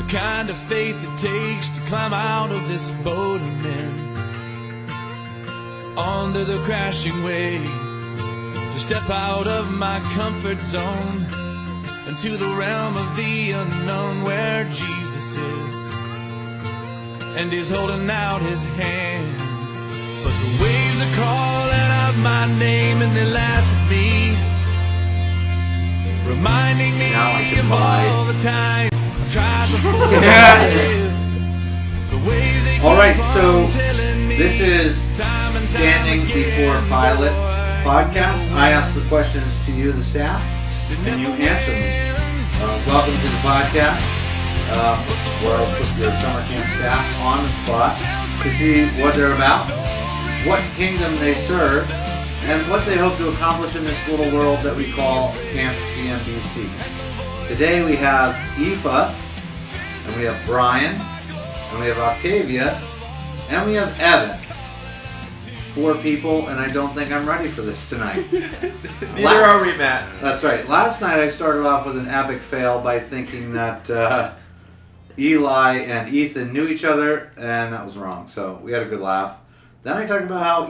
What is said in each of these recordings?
kind of faith it takes to climb out of this boat I'm in, under the crashing waves, to step out of my comfort zone into the realm of the unknown where Jesus is, and he's holding out his hand. But the waves are calling out my name and they laugh at me, reminding me of all the times I tried before. The waves they all right, keep so on telling me this is time and time Standing again, Before Pilate boy. podcast. I ask the questions to you, the staff, and you answer them. Welcome to the podcast, where I'll put your summer camp staff on the spot to see what they're about, what kingdom they serve, and what they hope to accomplish in this little world that we call Camp PMBC. Today we have Aoife, and we have Bryan, and we have Octavia, and we have Evan. 4 people, and I don't think I'm ready for this tonight. Neither are we, Matt. That's right. Last night I started off with an epic fail by thinking that Eli and Ethan knew each other, and that was wrong. So we had a good laugh. Then I talked about how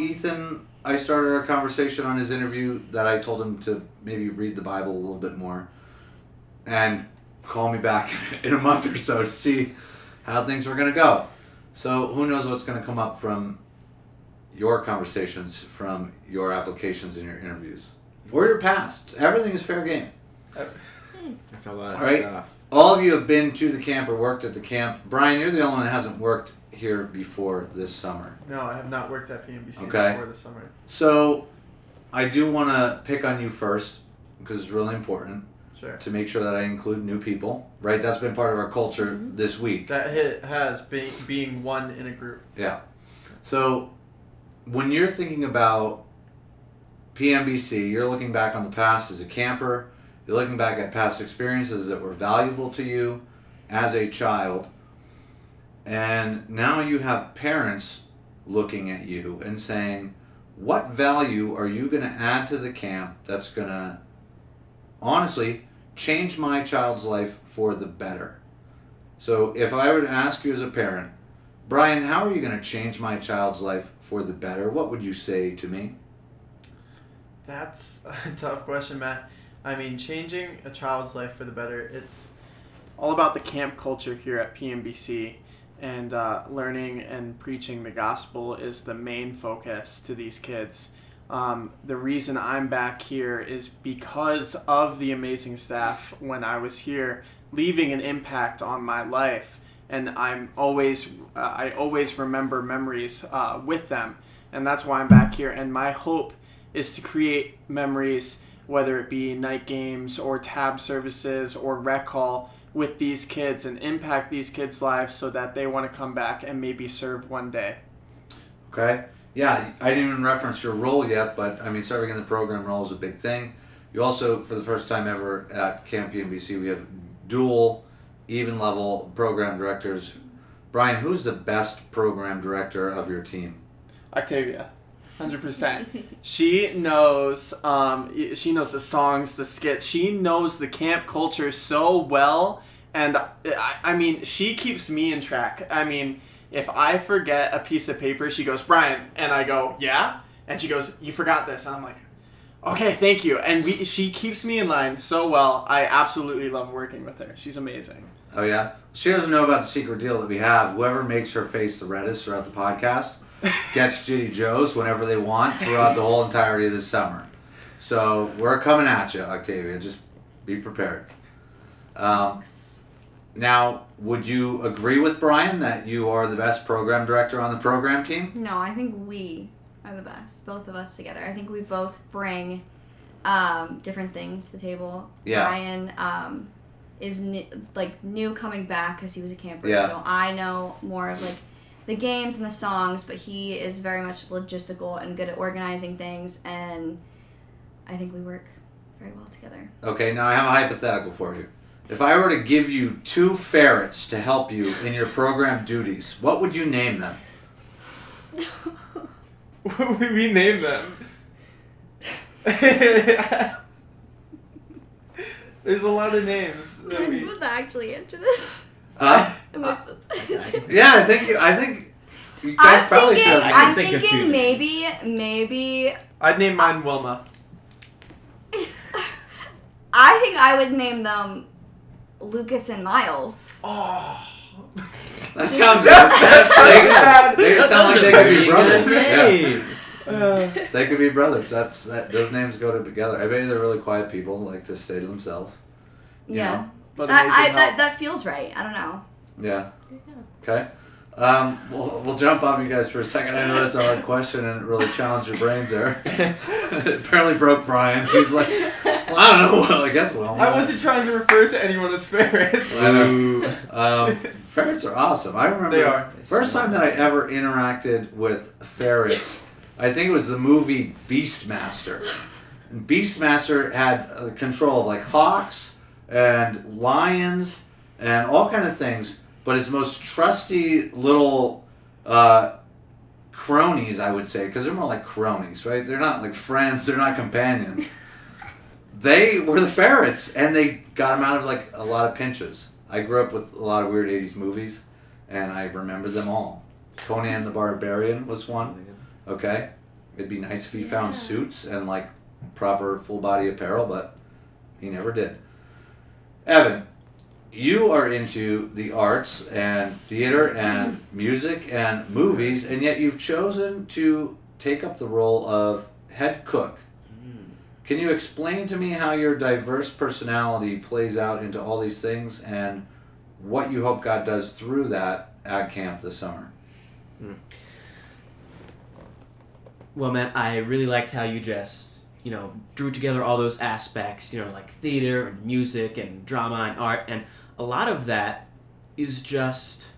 I started our conversation on his interview that I told him to maybe read the Bible a little bit more and call me back in a month or so to see how things were going to go. So who knows what's going to come up from your conversations, from your applications and your interviews, or your past. Everything is fair game. That's a lot of All stuff. All of you have been to the camp or worked at the camp. Bryan, you're the only one that hasn't worked here before this summer. No, I have not worked at PMBC Okay. before this summer. So I do want to pick on you first, because it's really important Sure. to make sure that I include new people, right? That's been part of our culture this week. That hit has being one in a group. Yeah. So when you're thinking about PMBC, you're looking back on the past as a camper, you're looking back at past experiences that were valuable to you as a child, and now you have parents looking at you and saying, what value are you going to add to the camp that's going to honestly change my child's life for the better? So if I were to ask you as a parent, Bryan, how are you going to change my child's life for the better? What would you say to me? That's a tough question, Matt. I mean, changing a child's life for the better, it's all about the camp culture here at PMBC, and learning and preaching the gospel is the main focus to these kids. The reason I'm back here is because of the amazing staff when I was here, leaving an impact on my life. And I always remember memories with them, and that's why I'm back here. And my hope is to create memories, whether it be night games or tab services or rec hall, with these kids and impact these kids' lives so that they want to come back and maybe serve one day. Okay. Yeah, I didn't even reference your role yet, but I mean, serving in the program role is a big thing. You also, for the first time ever at Camp PMBC, we have dual even level program directors. Bryan, who's the best program director of your team? Octavia, 100%. She knows the songs, the skits. She knows the camp culture so well, and I mean, she keeps me in track. I mean, if I forget a piece of paper, she goes, Bryan, and I go, yeah, and she goes, you forgot this, and I'm like, okay, thank you. And she keeps me in line so well. I absolutely love working with her. She's amazing. Oh, yeah? She doesn't know about the secret deal that we have. Whoever makes her face the reddest throughout the podcast gets Ginny Joe's whenever they want throughout the whole entirety of this summer. So we're coming at you, Octavia. Just be prepared. Now, would you agree with Bryan that you are the best program director on the program team? No, I think we are the best, both of us together. I think we both bring different things to the table. Yeah. Bryan is new coming back because he was a camper, Yeah. so I know more of like the games and the songs, but he is very much logistical and good at organizing things, and I think we work very well together. Okay, now I have a hypothetical for you. If I were to give you 2 ferrets to help you in your program duties, what would you name them? What would we name them? There's a lot of names. Am I supposed to actually answer this? Am I supposed to? Yeah, I think you guys probably should. I'm think of two thinking names. maybe. I'd name mine Wilma. I think I would name them Lucas and Miles. Oh. That sounds bad. They sound like they could be brothers. Yeah. Names. They could be brothers. Those names go together. I bet they're really quiet people, like to stay to themselves. You Yeah. know? But amazing help. That feels right. I don't know. Yeah. Okay. We'll jump off you guys for a second. I know that's a hard question and it really challenged your brains there. It apparently broke Bryan. He's like, well, I don't know. Well, I guess well. I wasn't trying to refer to anyone as ferrets. I know. Ferrets are awesome. I remember They are. first time that I ever interacted with ferrets. I think it was the movie Beastmaster. And Beastmaster had control of like hawks and lions and all kind of things. But his most trusty little cronies, I would say, because they're more like cronies, right? They're not like friends. They're not companions. They were the ferrets, and they got him out of like a lot of pinches. I grew up with a lot of weird 80s movies, and I remember them all. Conan the Barbarian was one. Okay? It'd be nice if he found suits and like proper full body apparel, but he never did. Evan, you are into the arts and theater and music and movies, and yet you've chosen to take up the role of head cook. Can you explain to me how your diverse personality plays out into all these things and what you hope God does through that at camp this summer? Well, man, I really liked how you just, drew together all those aspects, like theater and music and drama and art, and a lot of that is just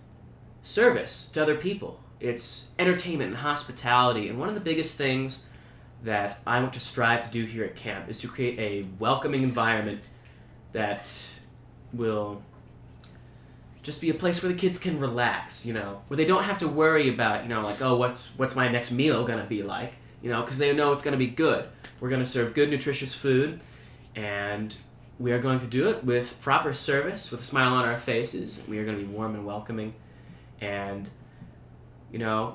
service to other people. It's entertainment and hospitality, and one of the biggest things that I want to strive to do here at camp is to create a welcoming environment that will just be a place where the kids can relax, where they don't have to worry about, like, oh, what's my next meal going to be like, because they know it's going to be good. We're going to serve good, nutritious food, and we are going to do it with proper service, with a smile on our faces. We are going to be warm and welcoming, and, dinner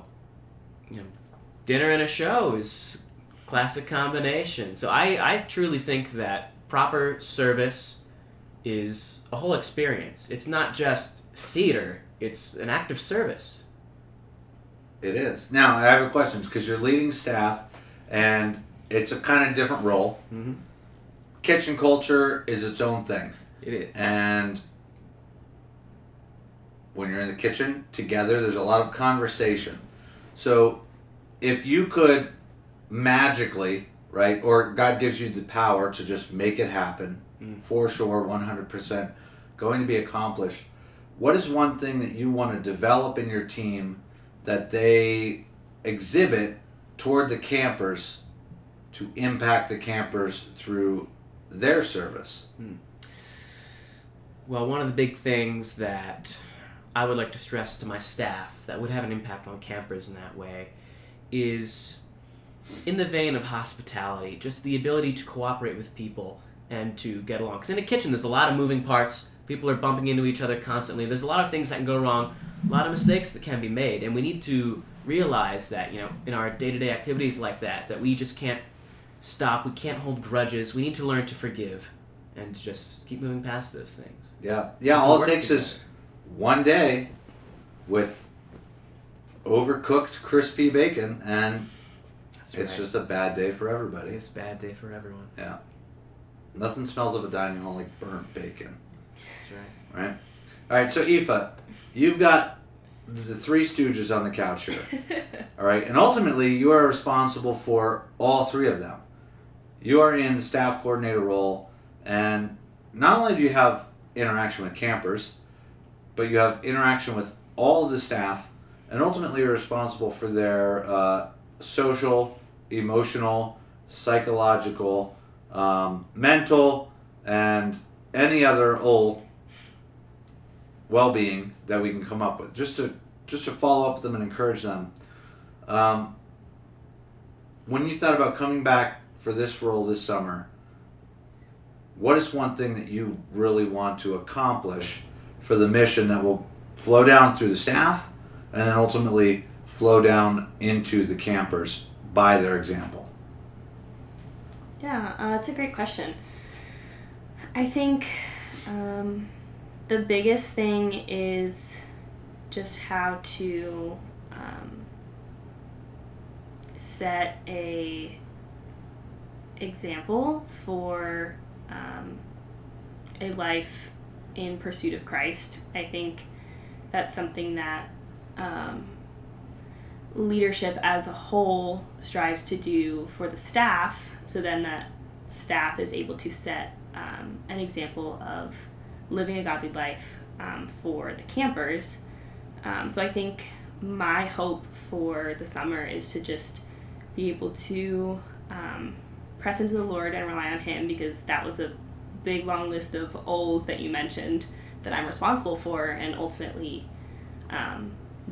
and a show is classic combination. So I truly think that proper service is a whole experience. It's not just theater, it's an act of service. It is. Now, I have a question, because you're leading staff, and it's a kind of different role. Mm-hmm. Kitchen culture is its own thing. It is. And when you're in the kitchen together, there's a lot of conversation. So if you could magically, right, or God gives you the power to just make it happen, for sure, 100%, going to be accomplished, what is one thing that you want to develop in your team that they exhibit toward the campers to impact the campers through their service? Well, one of the big things that I would like to stress to my staff that would have an impact on campers in that way is in the vein of hospitality, just the ability to cooperate with people and to get along. Because in a kitchen, there's a lot of moving parts. People are bumping into each other constantly. There's a lot of things that can go wrong, a lot of mistakes that can be made. And we need to realize that, in our day-to-day activities like that we just can't stop. We can't hold grudges. We need to learn to forgive and just keep moving past those things. Yeah. All it takes is one day with overcooked crispy bacon, and it's just a bad day for everybody. It's a bad day for everyone. Yeah. Nothing smells of a dining hall like burnt bacon. That's right. Right? All right, so Aoife, you've got the three stooges on the couch here. All right, and ultimately you are responsible for all three of them. You are in the staff coordinator role, and not only do you have interaction with campers, but you have interaction with all of the staff, and ultimately you're responsible for their social, emotional, psychological, mental, and any other well-being that we can come up with, just to follow up with them and encourage them. When you thought about coming back for this role this summer, what is one thing that you really want to accomplish for the mission that will flow down through the staff and then ultimately flow down into the campers by their example? Yeah, that's a great question. I think the biggest thing is just how to set a example for a life in pursuit of Christ. I think that's something that leadership as a whole strives to do for the staff, so then that staff is able to set an example of living a godly life for the campers. So I think my hope for the summer is to just be able to press into the Lord and rely on Him, because that was a big long list of O's that you mentioned that I'm responsible for, and ultimately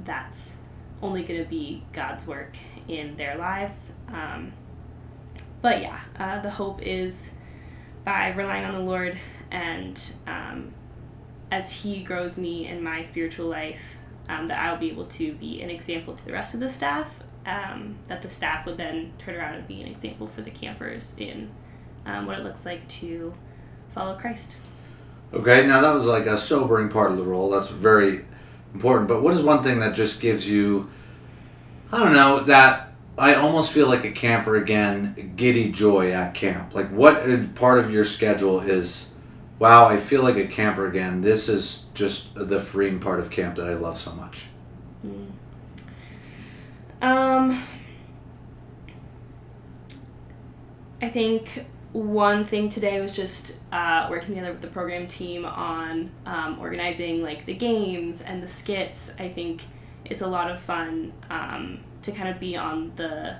that's only going to be God's work in their lives. But yeah, the hope is by relying on the Lord and as He grows me in my spiritual life, that I'll be able to be an example to the rest of the staff, that the staff would then turn around and be an example for the campers in what it looks like to follow Christ. Okay, now that was like a sobering part of the role. That's very important. But what is one thing that just gives you, I don't know, that I almost feel like a camper again, giddy joy at camp? Like, what part of your schedule is, wow, I feel like a camper again. This is just the freeing part of camp that I love so much. I think one thing today was just working together with the program team on organizing like the games and the skits. I think it's a lot of fun to kind of be on the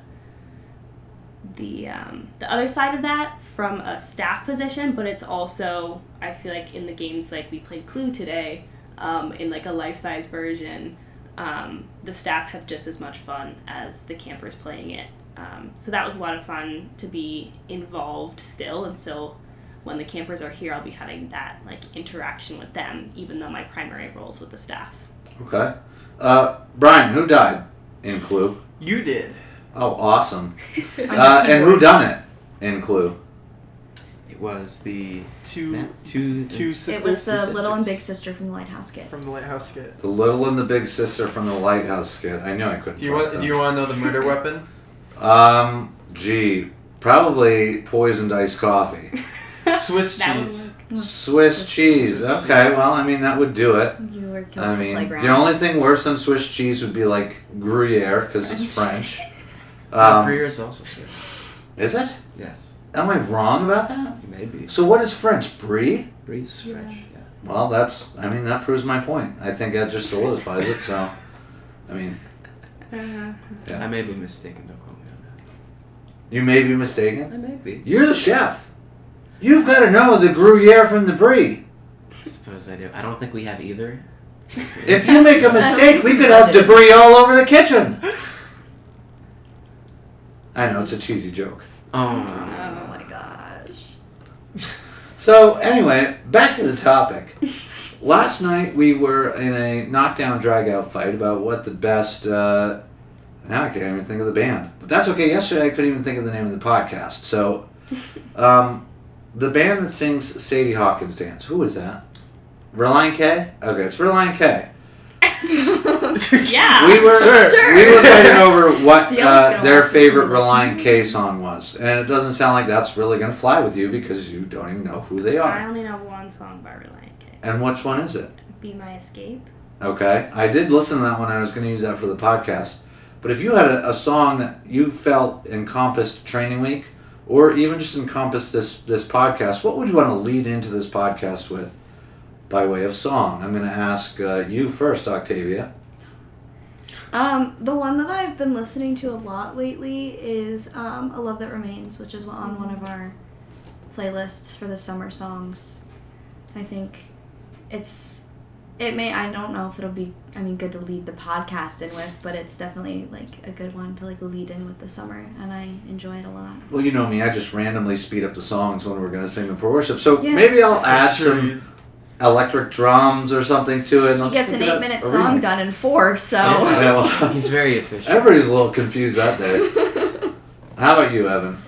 other side of that from a staff position, but it's also, I feel like in the games, like we played Clue today in like a life-size version, the staff have just as much fun as the campers playing it. So that was a lot of fun to be involved still, and so when the campers are here, I'll be having that like interaction with them, even though my primary role is with the staff. Okay. Bryan, who died in Clue? You did. Oh, awesome. And who done it in Clue? It was the Two sisters. It was the sisters. little and big sister from the Lighthouse Skit. From the Lighthouse Skit. The little and the big sister from the Lighthouse Skit. I knew I couldn't Do you trust want to know the murder weapon? Probably poisoned iced coffee. Swiss That would cheese. Swiss cheese. Okay, well, I mean, that would do it. You were killed I on the mean, playground. the only thing worse than Swiss cheese would be like Gruyere, because it's French. Gruyere is also Swiss. Is it? Yes, Am I wrong about that? maybe. So what is French? Brie? Brie's French. Yeah. Well, that proves my point. I think that just solidifies it, so, I mean, yeah. I may be mistaken. Don't quote me on that. You may be mistaken. I may be. You're the chef. You've got to know the Gruyere from the Brie. I suppose I do. I don't think we have either. If you make a mistake, we could have debris all over the kitchen. I know, it's a cheesy joke. Oh. Oh my gosh. So, anyway, back to the topic. Last night we were in a knockdown drag-out fight about what the best... now I can't even think of the band. But that's okay. Yesterday I couldn't even think of the name of the podcast. So, the band that sings Sadie Hawkins Dance. Who is that? Reliant K? Okay, it's Reliant K. Yeah. We were fighting over what Dale's gonna their watch this favorite movie. Reliant K song was. And it doesn't sound like that's really going to fly with you because you don't even know who they I are. only know one song by Reliant K. And which one is it? Be My Escape. Okay. I did listen to that one. I was going to use that for the podcast. But if you had a song that you felt encompassed Training Week, or even just encompassed this podcast, what would you want to lead into this podcast with by way of song? I'm going to ask you first, Octavia. The one that I've been listening to a lot lately is A Love That Remains, which is on one of our playlists for the summer songs. I think I don't know if it'll be, good to lead the podcast in with, but it's definitely, like, a good one to, like, lead in with the summer, and I enjoy it a lot. Well, you know me, I just randomly speed up the songs when we're going to sing them for worship. So Yeah. maybe I'll add electric drums or something to it. And He let's gets an pick it up 8-minute a song remix. done in 4, so. Yeah, well, He's very efficient. everybody's a little confused that day. How about you, Evan?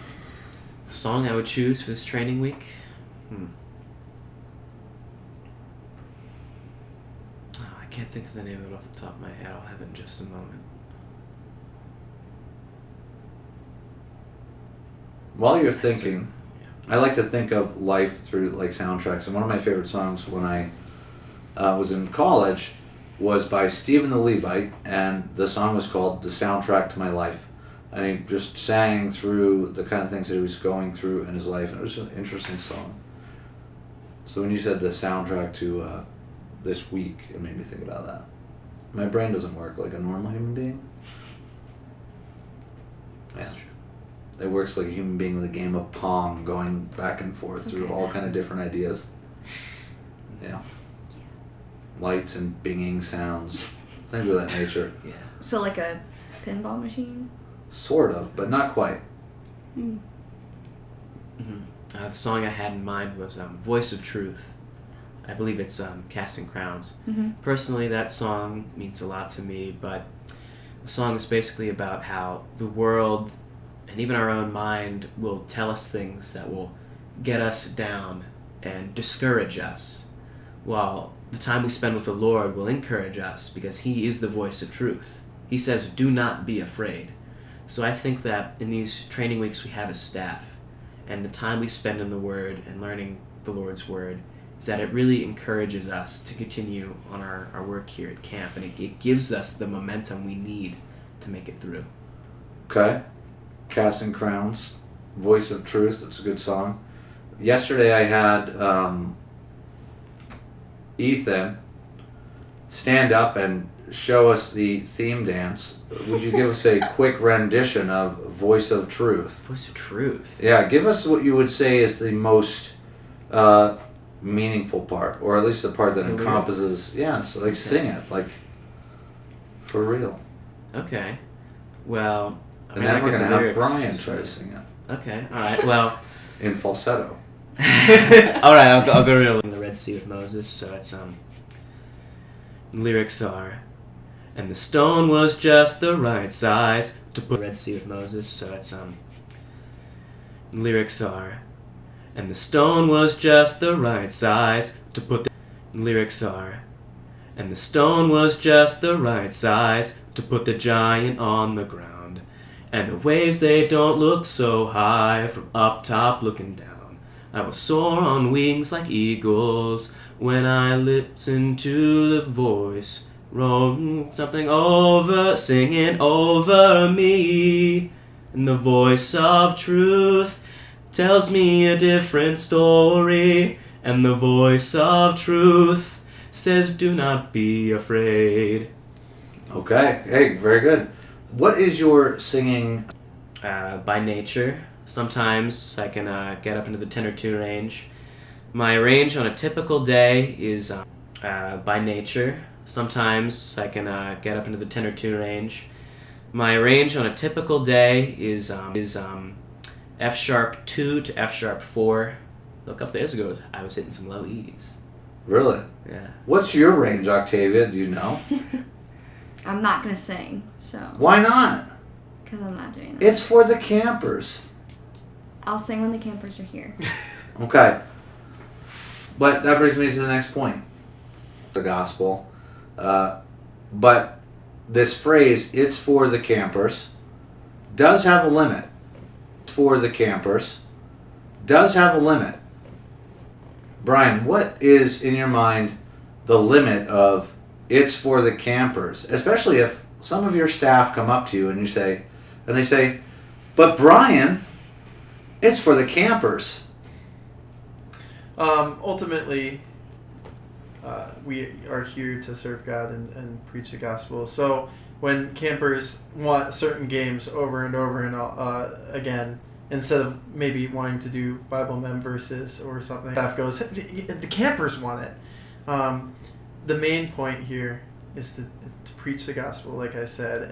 The song I would choose for this training week? Oh, I can't think of the name of it off the top of my head. I'll have it in just a moment. While you're That's thinking, I like to think of life through like soundtracks, and one of my favorite songs when I was in college was by Stephen the Levite, and the song was called "The Soundtrack to My Life," and he just sang through the kind of things that he was going through in his life, and it was an interesting song. So when you said the soundtrack to this week, it made me think about that. My brain doesn't work like a normal human being. That's Yeah. true. It works like a human being with a game of Pong, going back and forth through all kind of different ideas. Yeah. Lights and binging sounds, things of that nature. Yeah. So, like a pinball machine? Sort of, but not quite. The song I had in mind was Voice of Truth. I believe it's Casting Crowns. Mm-hmm. Personally, that song means a lot to me, but the song is basically about how the world and even our own mind will tell us things that will get us down and discourage us, while the time we spend with the Lord will encourage us because He is the voice of truth. He says, do not be afraid. So I think that in these training weeks we have as staff, and the time we spend in the Word and learning the Lord's Word, is that it really encourages us to continue on our work here at camp, and it gives us the momentum we need to make it through. Okay. Casting Crowns, Voice of Truth, that's a good song. Yesterday I had Ethan stand up and show us the theme dance. Would you give us a quick rendition of Voice of Truth? Voice of Truth. Yeah, give us what you would say is the most meaningful part, or at least the part that The encompasses. Yeah, so like sing it, like for real. Okay. Well, I And mean, then I we're get gonna the have lyrics Bryan just try to right. sing it Okay. All right. Well. in falsetto. All right. I'll go real in the Red Sea with Moses. So it's lyrics are, and the stone was just the right size to put Red Sea with Moses. So it's lyrics are, and the stone was just the right size to put the lyrics are, and the stone was just the right size to put the giant on the ground, and the waves they don't look so high from up top looking down. I will soar on wings like eagles when I listen to the voice rolling something over, singing over me, and the voice of truth tells me a different story, and the voice of truth says, do not be afraid. Okay. Hey, very good. What is your singing? By nature, sometimes I can get up into the tenor tune range. My range on a typical day is by nature. Sometimes I can get up into the tenor tune range. My range on a typical day is F sharp 2 to F sharp 4. A couple days ago, I was hitting some low E's. Really? Yeah. What's your range, Octavia? Do you know? I'm not going to sing, so. Why not? Because I'm not doing that. It's for the campers. I'll sing when the campers are here. Okay. But that brings me to the next point. The gospel. But this phrase, it's for the campers, does have a limit. For the campers, does have a limit. Bryan, what is, in your mind, the limit of it's for the campers? Especially if some of your staff come up to you and they say, but Bryan, it's for the campers. Ultimately, we are here to serve God and preach the gospel. So when campers want certain games over and over and again, instead of maybe wanting to do Bible mem verses or something, staff goes, the campers want it. The main point here is to preach the gospel, like I said,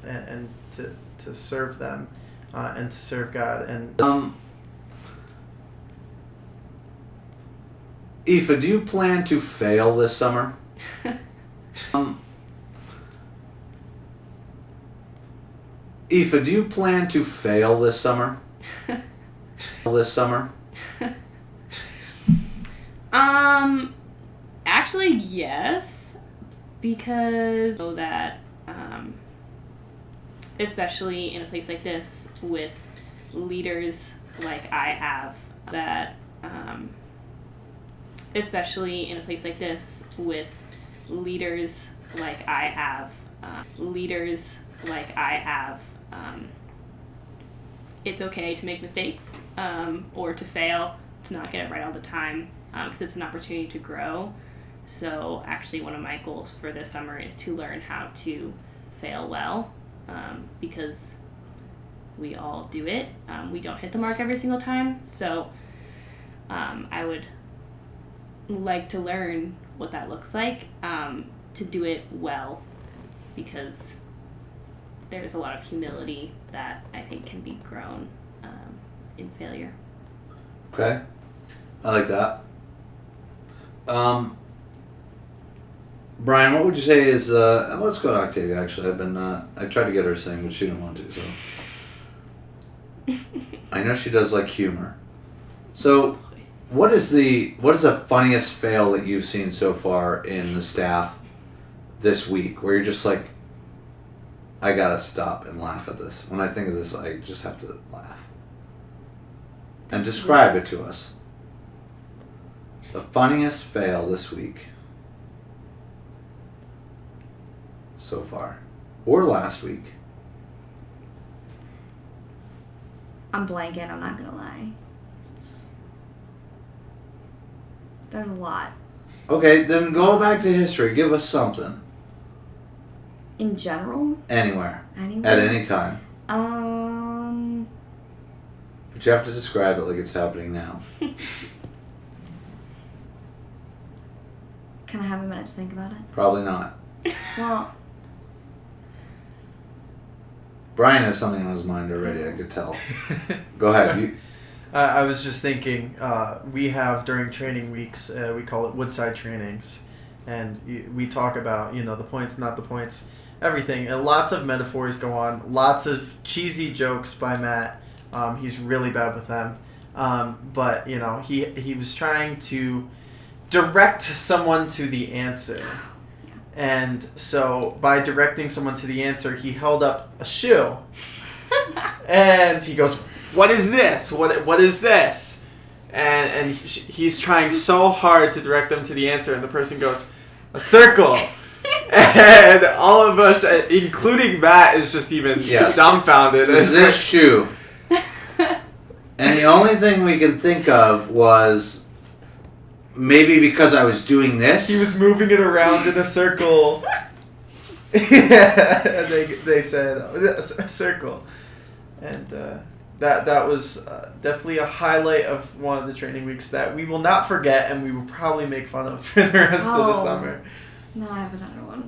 and to serve them and to serve God. And Aoife, do you plan to fail this summer? Aoife, do you plan to fail this summer? This summer? Actually, yes, because so that, especially in a place like this with leaders like I have, that, especially in a place like this with leaders like I have, it's okay to make mistakes, or to fail, to not get it right all the time, because it's an opportunity to grow. So actually one of my goals for this summer is to learn how to fail well, because we all do it. We don't hit the mark every single time. So I would like to learn what that looks like, to do it well, because there's a lot of humility that I think can be grown in failure. Okay. I like that. Bryan, what would you say is, let's go to Octavia, actually. I tried to get her to sing, but she didn't want to, so. I know she does like humor. So, what is the funniest fail that you've seen so far in the staff this week, where you're just like, I gotta stop and laugh at this. When I think of this, I just have to laugh. And describe it to us. The funniest fail this week so far. Or last week. I'm blanking, I'm not gonna lie. There's a lot. Okay, then go back to history. Give us something. In general? Anywhere. Anywhere? At any time. But you have to describe it like it's happening now. Can I have a minute to think about it? Probably not. Well, Bryan has something on his mind already, I could tell. Go ahead. I was just thinking, we have during training weeks, we call it Woodside trainings, and we talk about, the points, not the points, everything. And lots of metaphors go on, lots of cheesy jokes by Matt. He's really bad with them. But, he was trying to direct someone to the answer. And so by directing someone to the answer, he held up a shoe. And he goes, "What is this? What is this?" And he's trying so hard to direct them to the answer, and the person goes, "A circle." And all of us, including Matt, is just even dumbfounded. Is this shoe? And the only thing we could think of was maybe because I was doing this. He was moving it around in a circle. Yeah, they said a circle, and that was definitely a highlight of one of the training weeks that we will not forget, and we will probably make fun of for the rest of the summer. No, I have another one.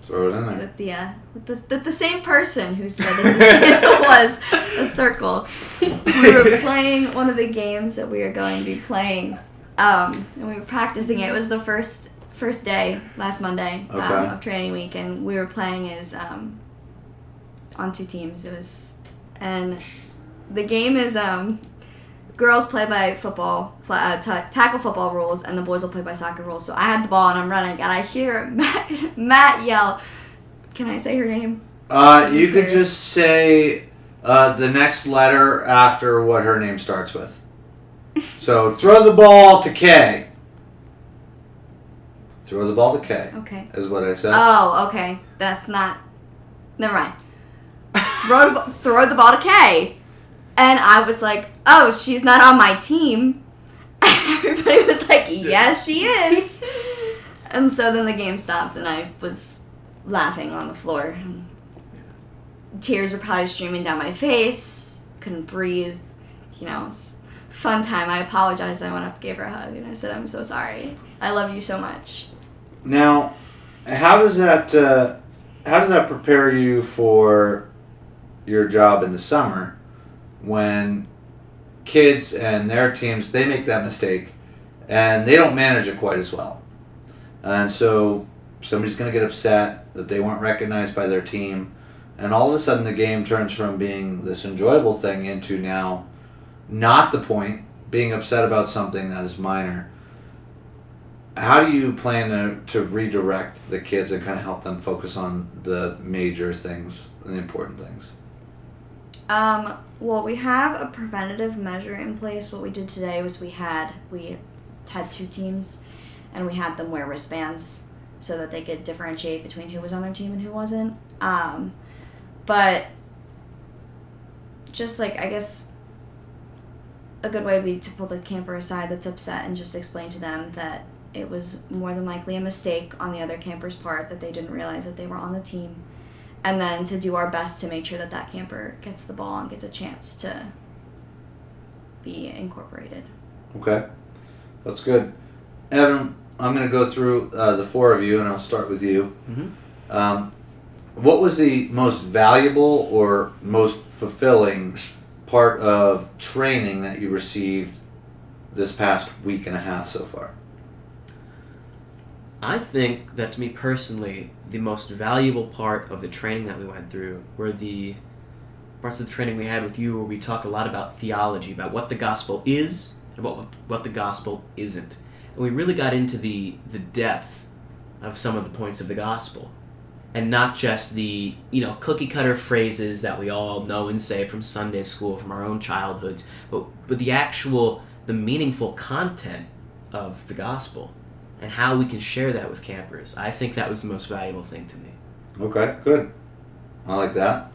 Throw it in there. With the same person who said that the Santa was a circle. We were playing one of the games that we are going to be playing, and we were practicing it. It was the first day, last Monday, of training week, and we were playing as on two teams. And the game is girls play by football, tackle football rules, and the boys will play by soccer rules. So I had the ball and I'm running, and I hear Matt yell, "Can I say her name?" You could just say the next letter after what her name starts with. So throw the ball to K. Throw the ball to K. Okay. Is what I said. Oh, okay. That's not. Never mind. Throw the ball to K. And I was like, "Oh, she's not on my team." Everybody was like, "Yes, she is." And so then the game stopped, and I was laughing on the floor. Tears were probably streaming down my face. Couldn't breathe. It was a fun time. I apologized. I went up, gave her a hug, and I said, "I'm so sorry. I love you so much." Now, how does that prepare you for your job in the summer when kids and their teams, they make that mistake and they don't manage it quite as well. And so somebody's going to get upset that they weren't recognized by their team, and all of a sudden the game turns from being this enjoyable thing into now not the point, being upset about something that is minor. How do you plan to redirect the kids and kind of help them focus on the major things and the important things? Well, we have a preventative measure in place. What we did today was we had 2 teams, and we had them wear wristbands so that they could differentiate between who was on their team and who wasn't. But just like, I guess a good way would be to pull the camper aside that's upset and just explain to them that it was more than likely a mistake on the other camper's part, that they didn't realize that they were on the team. And then to do our best to make sure that that camper gets the ball and gets a chance to be incorporated. Okay, that's good. Evan, I'm going to go through the 4 of you, and I'll start with you. Mm-hmm. What was the most valuable or most fulfilling part of training that you received this past week and a half so far? I think that, to me personally, the most valuable part of the training that we went through were the parts of the training we had with you where we talked a lot about theology, about what the gospel is and what the gospel isn't. And we really got into the depth of some of the points of the gospel. And not just the, cookie-cutter phrases that we all know and say from Sunday school, from our own childhoods, but the meaningful content of the gospel and how we can share that with campers. I think that was the most valuable thing to me. Okay, good. I like that.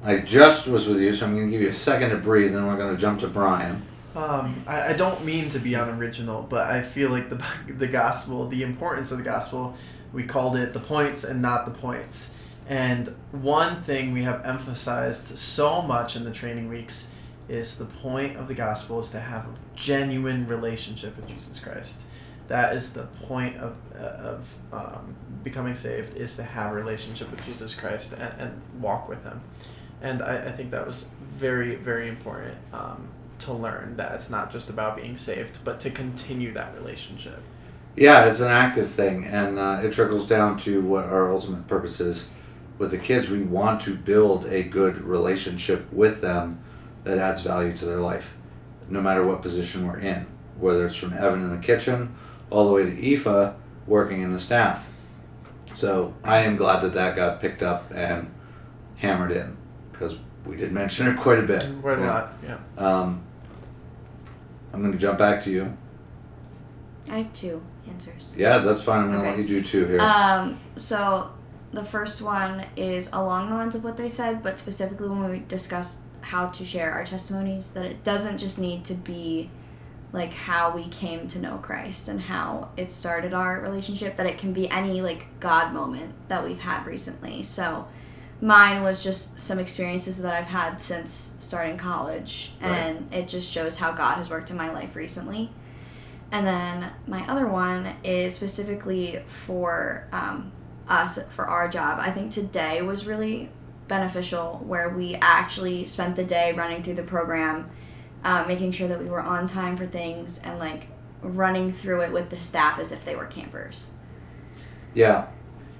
I just was with you, so I'm going to give you a second to breathe, and we're going to jump to Bryan. I don't mean to be unoriginal, but I feel like the gospel, the importance of the gospel, we called it the points and not the points. And one thing we have emphasized so much in the training weeks is the point of the gospel is to have a genuine relationship with Jesus Christ. That is the point of becoming saved, is to have a relationship with Jesus Christ and walk with him. And I think that was very, very important to learn, that it's not just about being saved, but to continue that relationship. Yeah, it's an active thing, and it trickles down to what our ultimate purpose is with the kids. We want to build a good relationship with them that adds value to their life, no matter what position we're in, whether it's from Evan in the kitchen all the way to Aoife working in the staff. So I am glad that got picked up and hammered in, because we did mention it quite a bit. Quite a lot, yeah. I'm going to jump back to you. I have 2 answers. Yeah, that's fine. I'm going to let you do 2 here. So the first one is along the lines of what they said, but specifically when we discussed how to share our testimonies, that it doesn't just need to be like how we came to know Christ and how it started our relationship, that it can be any God moment that we've had recently. So mine was just some experiences that I've had since starting college, and it just shows how God has worked in my life recently. And then my other one is specifically for us, for our job. I think today was really beneficial, where we actually spent the day running through the program, making sure that we were on time for things, and running through it with the staff as if they were campers. Yeah,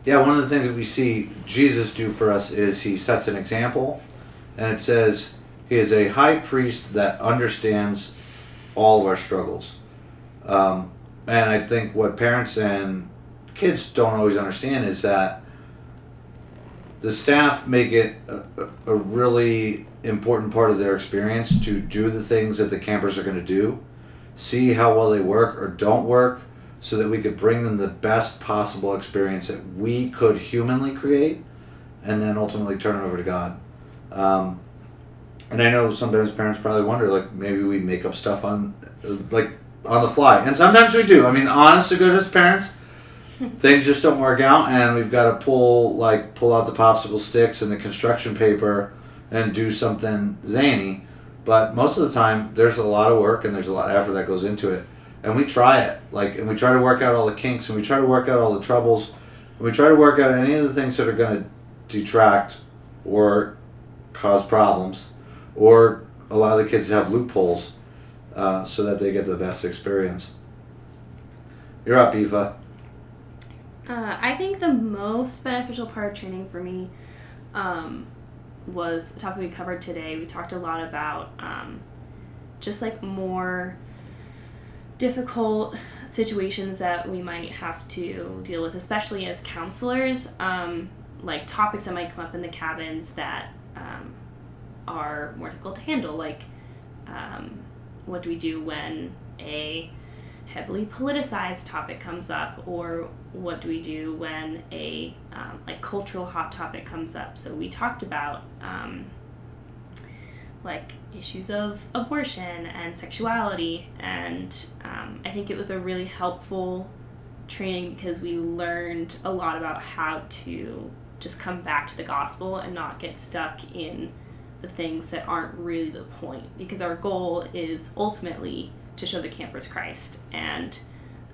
one of the things that we see Jesus do for us is he sets an example, and it says he is a high priest that understands all of our struggles. And I think what parents and kids don't always understand is that the staff make it a really important part of their experience to do the things that the campers are going to do, see how well they work or don't work, so that we could bring them the best possible experience that we could humanly create, and then ultimately turn it over to God. And I know sometimes parents probably wonder, maybe we make up stuff on the fly. And sometimes we do. I mean, honest to goodness, parents, things just don't work out, and we've got to pull out the popsicle sticks and the construction paper and do something zany. But most of the time, there's a lot of work and there's a lot of effort that goes into it. And we try it. And we try to work out all the kinks, and we try to work out all the troubles, and we try to work out any of the things that are going to detract or cause problems or allow the kids to have loopholes so that they get the best experience. You're up, Aoife. I think the most beneficial part of training for me was a topic we covered today. We talked a lot about just like more difficult situations that we might have to deal with, especially as counselors, like topics that might come up in the cabins that are more difficult to handle, like what do we do when a heavily politicized topic comes up, or what do we do when a like cultural hot topic comes up. So we talked about like issues of abortion and sexuality, and I think it was a really helpful training because we learned a lot about how to just come back to the gospel and not get stuck in the things that aren't really the point, because our goal is ultimately to show the campers Christ, and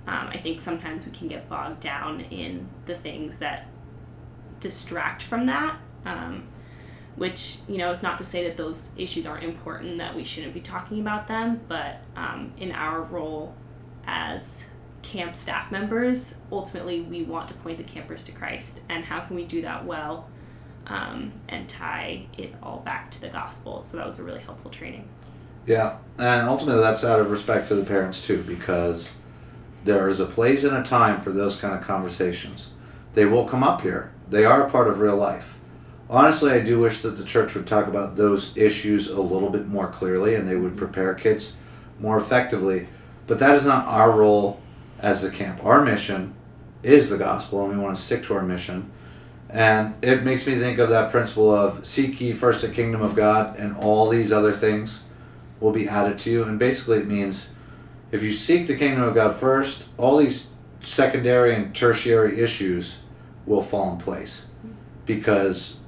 I think sometimes we can get bogged down in the things that distract from that, which, you know, is not to say that those issues aren't important, that we shouldn't be talking about them, but in our role as camp staff members, ultimately we want to point the campers to Christ, and how can we do that well and tie it all back to the gospel. So that was a really helpful training. Yeah, and ultimately that's out of respect to the parents too, because there is a place and a time for those kind of conversations. They will come up here. They are a part of real life. Honestly, I do wish that the church would talk about those issues a little bit more clearly, and they would prepare kids more effectively. But that is not our role as the camp. Our mission is the gospel, and we want to stick to our mission. And it makes me think of that principle of seek ye first the kingdom of God, and all these other things will be added to you. And basically it means if you seek the kingdom of God first, all these secondary and tertiary issues will fall in place, because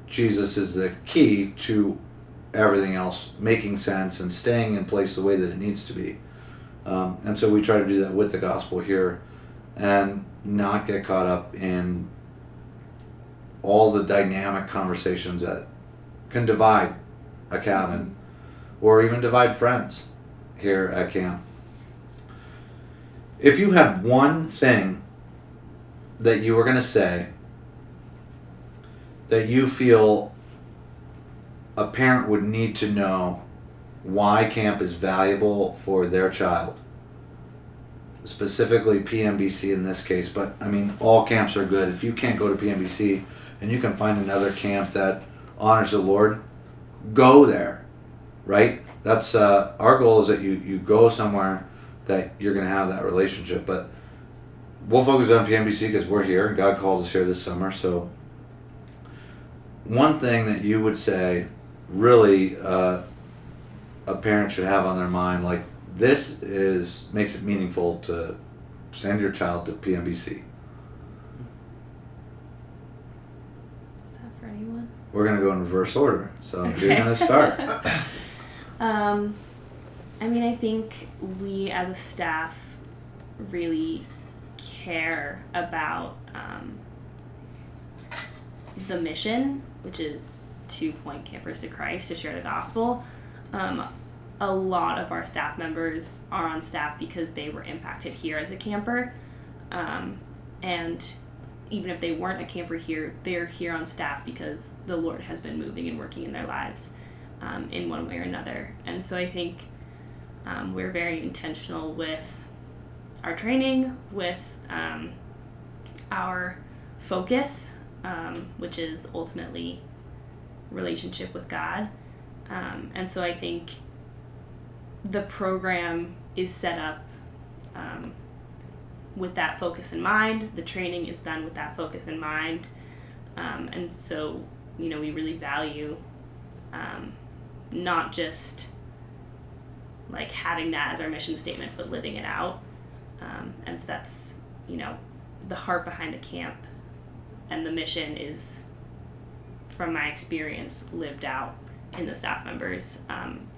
Jesus is the key to everything else making sense and staying in place the way that it needs to be. And so we try to do that with the gospel here and not get caught up in all the dynamic conversations that can divide a cabin or even divide friends here at camp. If you had one thing that you were going to say that you feel a parent would need to know why camp is valuable for their child, specifically PMBC in this case, but I mean all camps are good. If you can't go to PMBC and you can find another camp that honors the Lord, go there, right? That's our goal, is that you go somewhere that you're going to have that relationship. But we'll focus on PMBC because we're here and God called us here this summer. So one thing that you would say really a parent should have on their mind, like this makes it meaningful to send your child to PMBC. Is that for anyone? We're going to go in reverse order. So Okay. you're going to start. I mean, I think we as a staff really care about the mission, which is to point campers to Christ, to share the gospel. A lot of our staff members are on staff because they were impacted here as a camper. And even if they weren't a camper here, they're here on staff because the Lord has been moving and working in their lives in one way or another. And so I think we're very intentional with our training, with our focus, which is ultimately relationship with God. And so I think the program is set up with that focus in mind. The training is done with that focus in mind. And so, you know, we really value not just like having that as our mission statement, but living it out. And so that's, you know, the heart behind a camp, and the mission is, from my experience, lived out in the staff members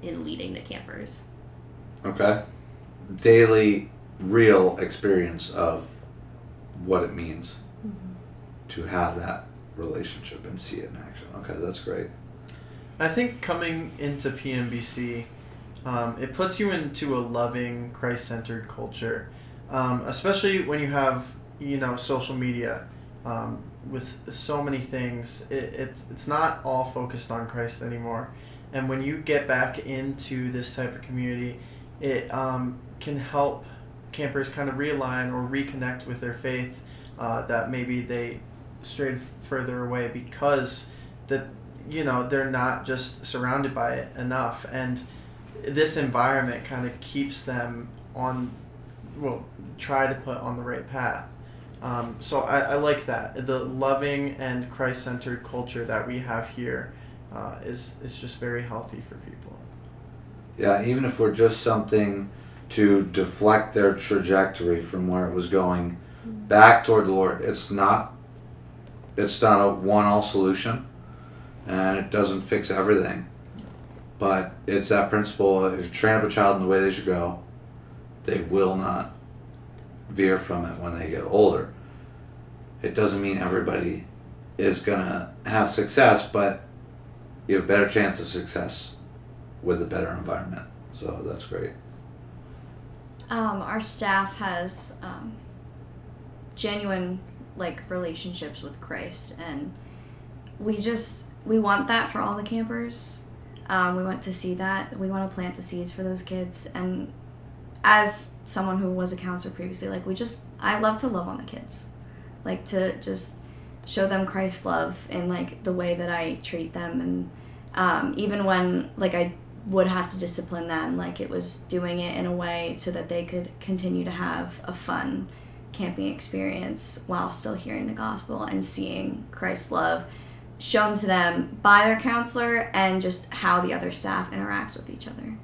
in leading the campers. Okay. Daily, real experience of what it means to have that relationship and see it in action. Okay, that's great. I think coming into PMBC, it puts you into a loving, Christ-centered culture. especially when you have social media with so many things. It's not all focused on Christ anymore, and when you get back into this type of community, it can help campers kind of realign or reconnect with their faith that maybe they strayed further away because they're not just surrounded by it enough, and this environment kind of keeps them try to put on the right path. So I like that. The loving and Christ-centered culture that we have here is just very healthy for people. Yeah, even if we're just something to deflect their trajectory from where it was going back toward the Lord. It's not a one-all solution, and it doesn't fix everything. But it's that principle of if you train up a child in the way they should go, they will not veer from it when they get older. It doesn't mean everybody is going to have success, but you have a better chance of success with a better environment. So that's great. Our staff has genuine relationships with Christ, and we want that for all the campers. We want to see that. We want to plant the seeds for those kids. And as someone who was a counselor previously, I love to love on the kids, to just show them Christ's love in the way that I treat them, and even when I would have to discipline them, it was doing it in a way so that they could continue to have a fun camping experience while still hearing the gospel and seeing Christ's love shown to them by their counselor and just how the other staff interacts with each other.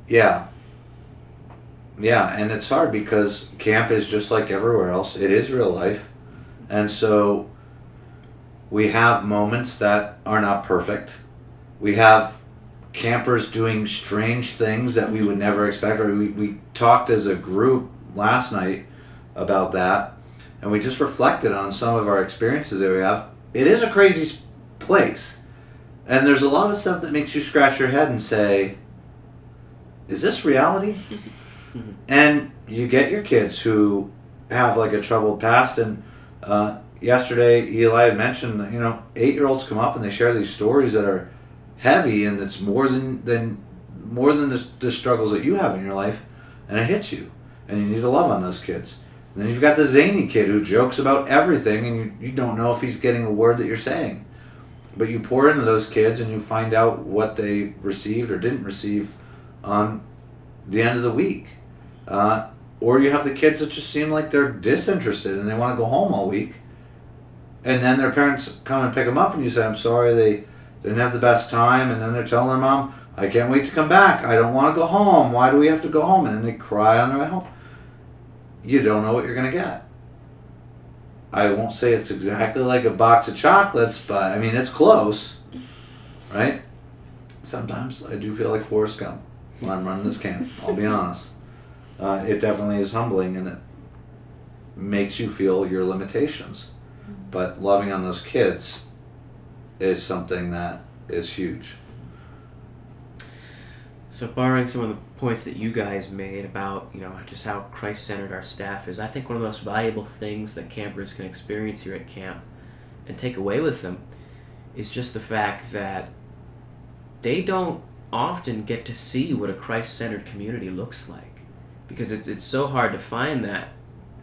Yeah, and it's hard because camp is just like everywhere else. It is real life, and so we have moments that are not perfect. We have campers doing strange things that we would never expect. Or we talked as a group last night about that, and we just reflected on some of our experiences that we have. It is a crazy place, and there's a lot of stuff that makes you scratch your head and say, is this reality? And you get your kids who have a troubled past, and yesterday Eli had mentioned that 8-year-olds come up and they share these stories that are heavy, and it's more than the struggles that you have in your life, and it hits you, and you need to love on those kids. And then you've got the zany kid who jokes about everything, and you don't know if he's getting a word that you're saying, but you pour into those kids and you find out what they received or didn't receive on the end of the week. Or you have the kids that just seem like they're disinterested and they want to go home all week, and then their parents come and pick them up and you say, I'm sorry, they didn't have the best time, and then they're telling their mom, I can't wait to come back, I don't want to go home, why do we have to go home? And then they cry on their way home. You don't know what you're going to get. I won't say it's exactly like a box of chocolates, but it's close, right? Sometimes I do feel like Forrest Gump when I'm running this camp, I'll be honest. It definitely is humbling, and it makes you feel your limitations. But loving on those kids is something that is huge. So borrowing some of the points that you guys made about, just how Christ-centered our staff is, I think one of the most valuable things that campers can experience here at camp and take away with them is just the fact that they don't often get to see what a Christ-centered community looks like, because it's so hard to find that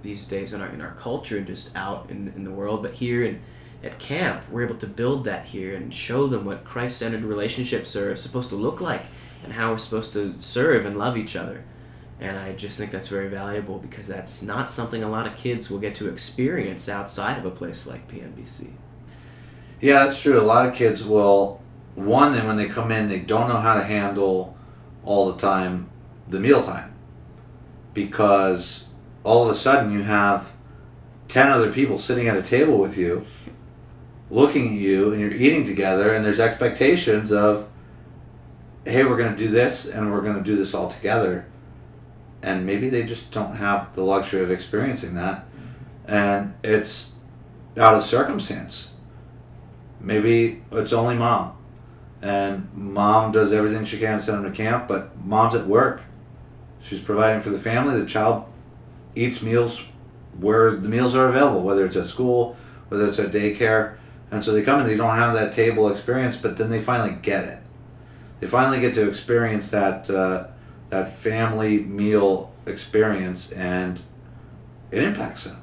these days in our culture and just out in the world. But here at camp, we're able to build that here and show them what Christ-centered relationships are supposed to look like and how we're supposed to serve and love each other. And I just think that's very valuable, because that's not something a lot of kids will get to experience outside of a place like PMBC. Yeah, that's true. A lot of kids will, and when they come in, they don't know how to handle all the time the mealtime, because all of a sudden you have 10 other people sitting at a table with you, looking at you, and you're eating together, and there's expectations of, hey, we're going to do this, and we're going to do this all together. And maybe they just don't have the luxury of experiencing that. And it's out of circumstance. Maybe it's only mom. And mom does everything she can to send them to camp, but mom's at work. She's providing for the family. The child eats meals where the meals are available, whether it's at school, whether it's at daycare. And so they come and they don't have that table experience, but then they finally get it. They finally get to experience that that family meal experience, and it impacts them.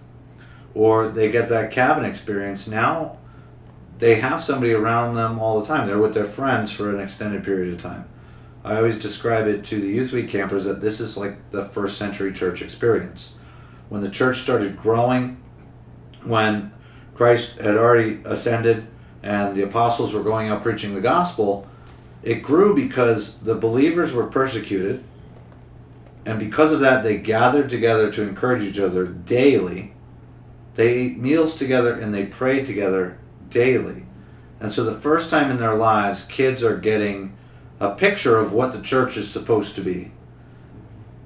Or they get that cabin experience. Now they have somebody around them all the time. They're with their friends for an extended period of time. I always describe it to the Youth Week campers that this is like the first century church experience. When the church started growing, when Christ had already ascended and the apostles were going out preaching the gospel, it grew because the believers were persecuted, and because of that they gathered together to encourage each other daily. They ate meals together and they prayed together daily. And so the first time in their lives, kids are getting a picture of what the church is supposed to be.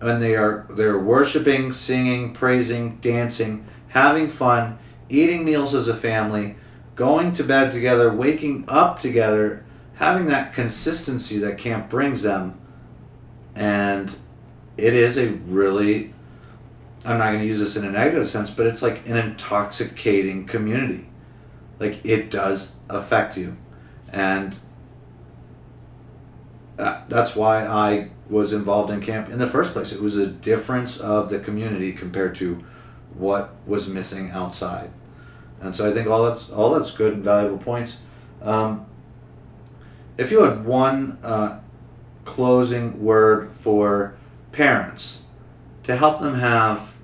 And they're worshiping, singing, praising, dancing, having fun, eating meals as a family, going to bed together, waking up together, having that consistency that camp brings them. And it is a really, I'm not going to use this in a negative sense, but it's like an intoxicating community. Like, it does affect you. And that's why I was involved in camp in the first place. It was a difference of the community compared to what was missing outside. And so I think all that's good and valuable points. If you had one closing word for parents to help them have,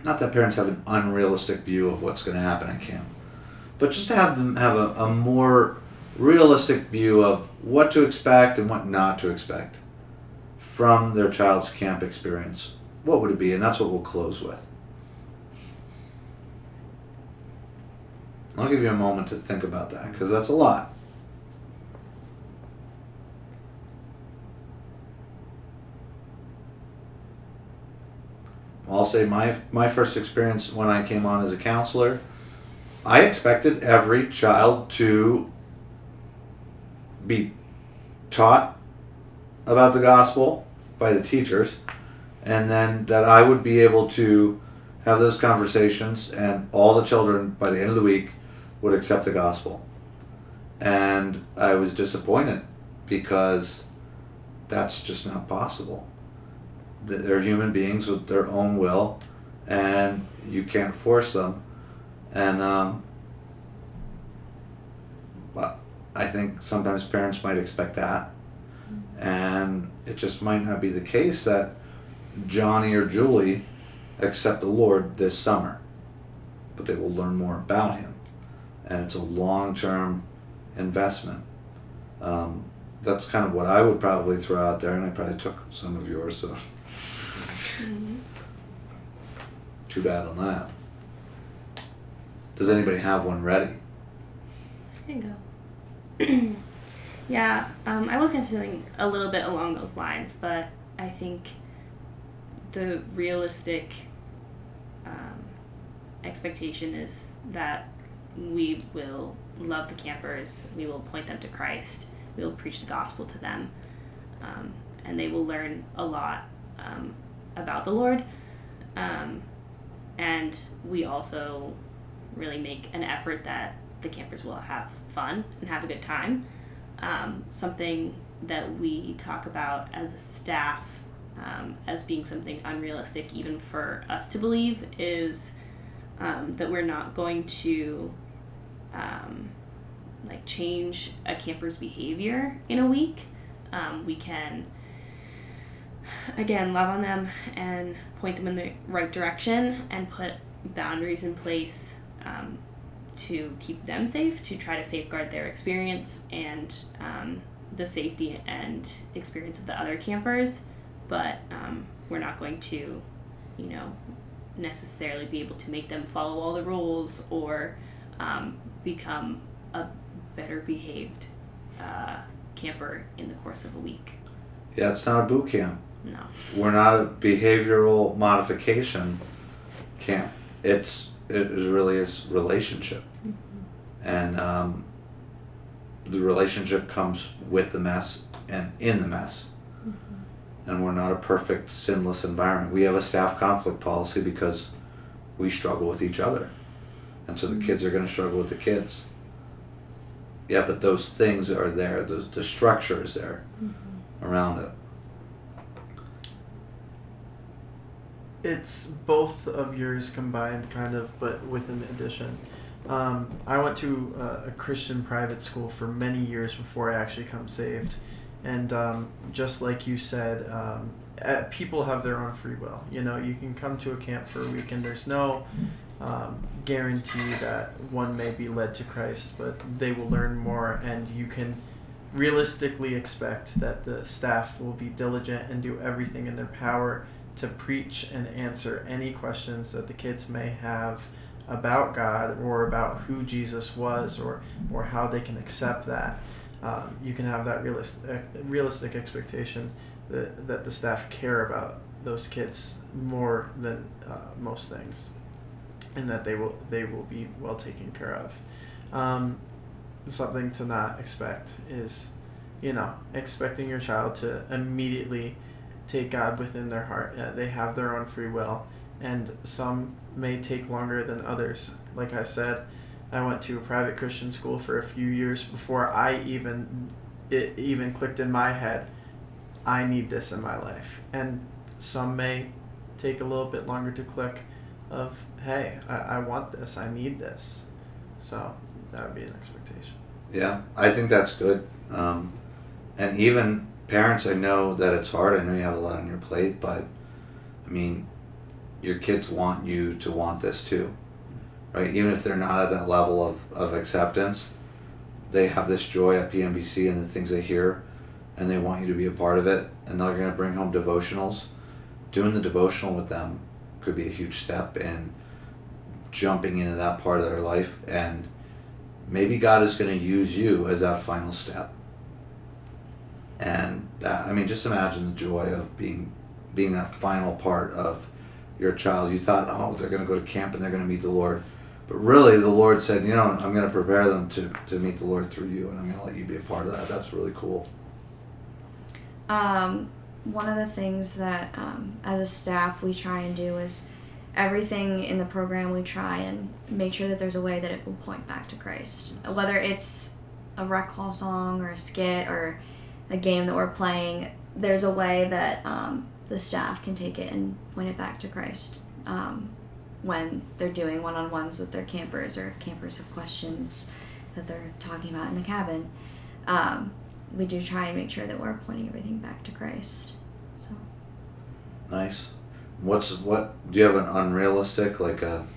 not that parents have an unrealistic view of what's going to happen at camp, but just to have them have a more realistic view of what to expect and what not to expect from their child's camp experience, what would it be? And that's what we'll close with. I'll give you a moment to think about that, because that's a lot. I'll say my first experience when I came on as a counselor, I expected every child to be taught about the gospel by the teachers, and then that I would be able to have those conversations, and all the children by the end of the week would accept the gospel. And I was disappointed, because that's just not possible. They're human beings with their own will, and you can't force them. And but I think sometimes parents might expect that, and it just might not be the case that Johnny or Julie accept the Lord this summer, but they will learn more about Him, and it's a long-term investment. That's kind of what I would probably throw out there, and I probably took some of yours, so too bad on that. Does anybody have one ready? I can go. Yeah, I was going to say something a little bit along those lines, but I think the realistic expectation is that we will love the campers, we will point them to Christ, we will preach the gospel to them, and they will learn a lot about the Lord. And we also really make an effort that the campers will have fun and have a good time. Something that we talk about as a staff as being something unrealistic even for us to believe is that we're not going to change a camper's behavior in a week. We can, again, love on them and point them in the right direction and put boundaries in place to keep them safe, to try to safeguard their experience and the safety and experience of the other campers. But we're not going to, necessarily be able to make them follow all the rules or become a better behaved camper in the course of a week. Yeah, it's not a boot camp. No. We're not a behavioral modification camp. It really is relationship. Mm-hmm. And the relationship comes with the mess and in the mess. Mm-hmm. and we're not a perfect, sinless environment. We have a staff conflict policy because we struggle with each other. And so the kids are going to struggle with the kids. Yeah, but those things are there. The structure is there around it. It's both of yours combined, kind of, but with an addition. I went to a Christian private school for many years before I actually come saved. And just like you said, people have their own free will. You know, you can come to a camp for a week and there's no guarantee that one may be led to Christ, but they will learn more, and you can realistically expect that the staff will be diligent and do everything in their power to preach and answer any questions that the kids may have about God or about who Jesus was, or how they can accept that. You can have that realistic expectation that the staff care about those kids more than most things, and that they will be well taken care of. Something to not expect is, expecting your child to immediately take God within their heart. They have their own free will, and some may take longer than others. Like I said, I went to a private Christian school for a few years before it even clicked in my head, I need this in my life. And some may take a little bit longer to click of, hey, I want this, I need this. So that would be an expectation. Yeah, I think that's good. And even parents, I know that it's hard. I know you have a lot on your plate, but I mean, your kids want you to want this too, right? Even if they're not at that level of acceptance, they have this joy at PMBC and the things they hear, and they want you to be a part of it, and they're going to bring home devotionals. Doing the devotional with them could be a huge step in jumping into that part of their life, and maybe God is going to use you as that final step. And that, I mean, just imagine the joy of being that final part of your child. You thought, oh, they're going to go to camp and they're going to meet the Lord. But really, the Lord said, I'm going to prepare them to meet the Lord through you, and I'm going to let you be a part of that. That's really cool. One of the things that as a staff we try and do is everything in the program we try and make sure that there's a way that it will point back to Christ. Whether it's a rec hall song or a skit or a game that we're playing, there's a way that the staff can take it and point it back to Christ when they're doing one-on-ones with their campers, or if campers have questions that they're talking about in the cabin. We do try and make sure that we're pointing everything back to Christ. So nice. What do you have an unrealistic don't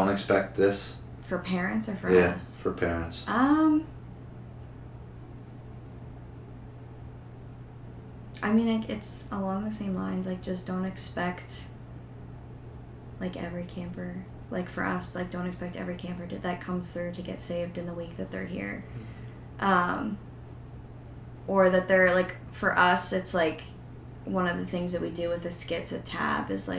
expect this for parents or for us? For parents. I mean, it's along the same lines. Just don't expect every camper. For us, don't expect every camper that comes through to get saved in the week that they're here. Or that they're, for us, it's, one of the things that we do with the skits at TAB is,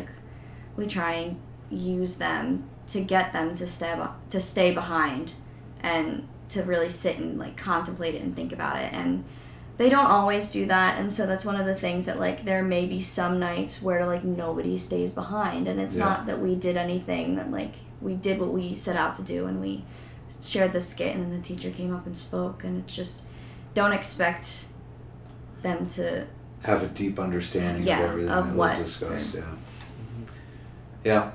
we try and use them to get them to stay behind and to really sit and, contemplate it and think about it. And they don't always do that, and so that's one of the things that, there may be some nights where, nobody stays behind, and it's not that we did anything, that, we did what we set out to do, and we shared the skit, and then the teacher came up and spoke, and it's just, don't expect them to have a deep understanding of everything that was discussed. Yeah.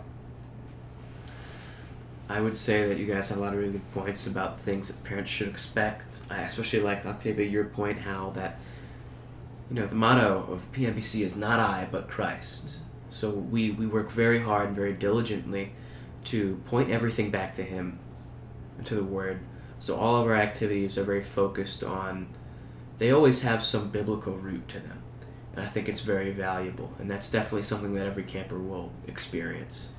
I would say that you guys have a lot of really good points about things that parents should expect. I especially like, Octavia, your point how that, the motto of PMBC is not I, but Christ. So we work very hard and very diligently to point everything back to Him and to the Word. So all of our activities are very focused on, they always have some biblical root to them. And I think it's very valuable. And that's definitely something that every camper will experience.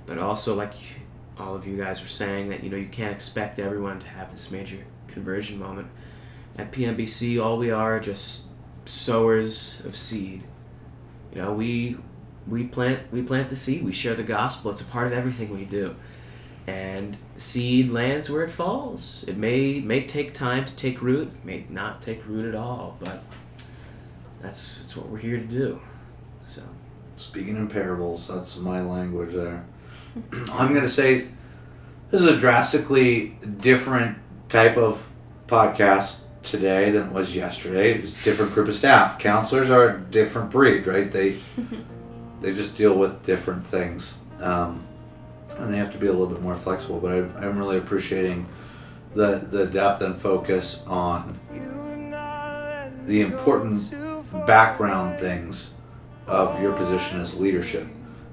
But also, like all of you guys were saying, that you can't expect everyone to have this major conversion moment. At PMBC, all we are just sowers of seed. We plant the seed. We share the gospel. It's a part of everything we do. and seed lands where it falls. It may take time to take root, may not take root at all, but that's what we're here to do. So, speaking in parables, that's my language there. I'm going to say this is a drastically different type of podcast today than it was yesterday. It was a different group of staff. Counselors are a different breed, right? They just deal with different things. And they have to be a little bit more flexible, but I'm really appreciating the depth and focus on the important background things of your position as leadership.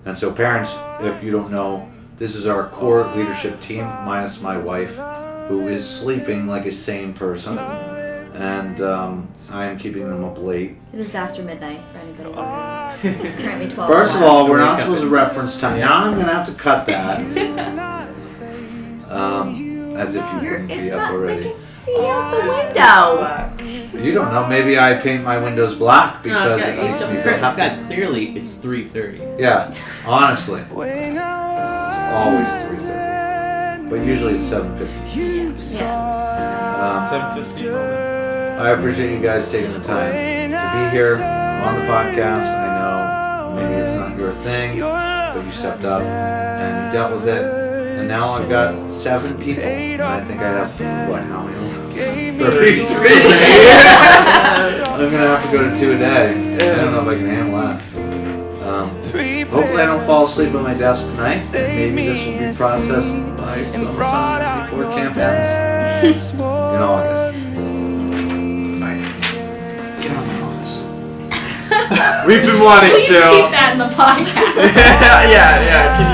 And so parents, if you don't know, this is our core leadership team, minus my wife, who is sleeping like a sane person. And I am keeping them up late. It is after midnight for anybody wondering. It's currently 12. First of all, we're not supposed to reference time. Now I'm going to have to cut that. As if you wouldn't be up They already. can see out the window. You don't know. Maybe I paint my windows black because it makes me feel happy. guys, clearly it's 3:30. Yeah, honestly. It's always 3:30. But usually it's 7:15. Yeah. 7:15. I appreciate you guys taking the time to be here on the podcast. I know maybe it's not your thing, but you stepped up and you dealt with it. And now I've got 7 people. And I think I have, how many? 33. I'm going to have to go to 2 a day. I don't know if I can handle that. Hopefully I don't fall asleep at my desk tonight. And maybe this will be processed by sometime before camp ends in August. Get out of my office. We've been wanting Please to. keep that in the podcast. yeah. Can